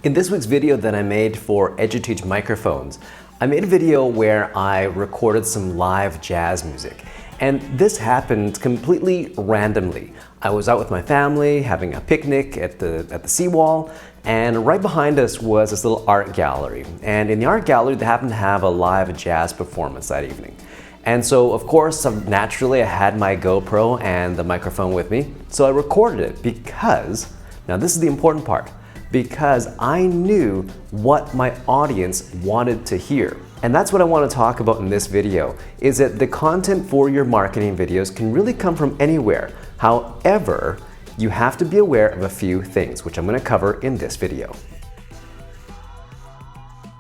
In this week's video that I made for EduTeach microphones, I made a video where I recorded some live jazz music. And this happened completely randomly. I was out with my family having a picnic at the seawall, and right behind us was this little art gallery. And in the art gallery, they happened to have a live jazz performance that evening. And so, of course, naturally I had my GoPro and the microphone with me. So I recorded it because, now this is the important part, because I knew what my audience wanted to hear. And that's what I want to talk about in this video, is that the content for your marketing videos can really come from anywhere. However, you have to be aware of a few things, which I'm going to cover in this video.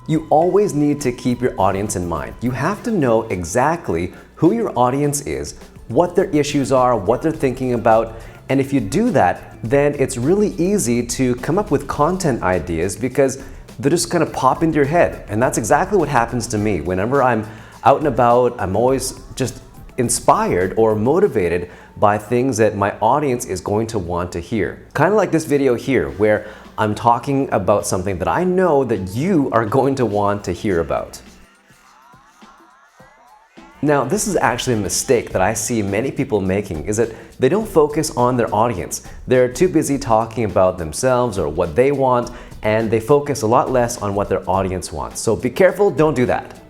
You always need to keep your audience in mind. You have to know exactly who your audience is, what their issues are, what they're thinking about. And if you do that, then it's really easy to come up with content ideas because they just kind of pop into your head. And that's exactly what happens to me. Whenever I'm out and about, I'm always just inspired or motivated by things that my audience is going to want to hear. Kind of like this video here, where I'm talking about something that I know that you are going to want to hear about. Now, this is actually a mistake that I see many people making, is that they don't focus on their audience. They're too busy talking about themselves or what they want, and they focus a lot less on what their audience wants. So be careful, don't do that.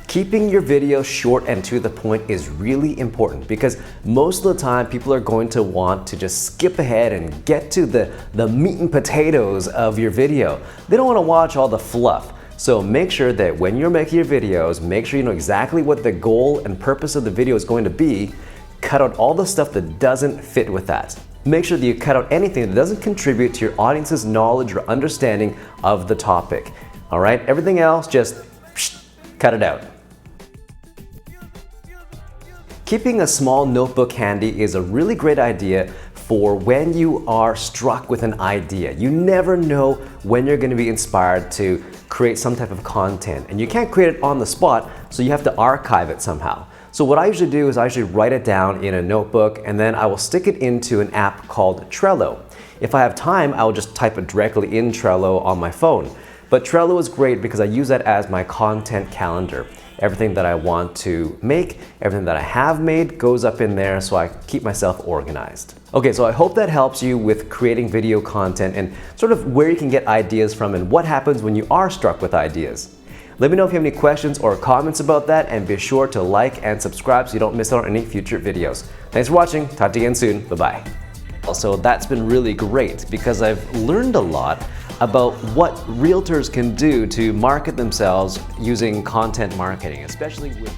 Keeping your video short and to the point is really important because most of the time people are going to want to just skip ahead and get to the meat and potatoes of your video. They don't want to watch all the fluff. So make sure that when you're making your videos, make sure you know exactly what the goal and purpose of the video is going to be. Cut out all the stuff that doesn't fit with that. Make sure that you cut out anything that doesn't contribute to your audience's knowledge or understanding of the topic. All right, everything else, just cut it out. Keeping a small notebook handy is a really great idea for when you are struck with an idea. You never know when you're going to be inspired to create some type of content, and you can't create it on the spot, so you have to archive it somehow. So what I usually do is I usually write it down in a notebook, and then I will stick it into an app called Trello. If I have time, I'll just type it directly in Trello on my phone. But Trello is great because I use that as my content calendar. Everything that I want to make, everything that I have made goes up in there, so I keep myself organized. Okay, so I hope that helps you with creating video content and sort of where you can get ideas from and what happens when you are struck with ideas. Let me know if you have any questions or comments about that, and be sure to like and subscribe so you don't miss out on any future videos. Thanks for watching. Talk to you again soon. Bye-bye. Also, that's been really great because I've learned a lot about what realtors can do to market themselves using content marketing, especially with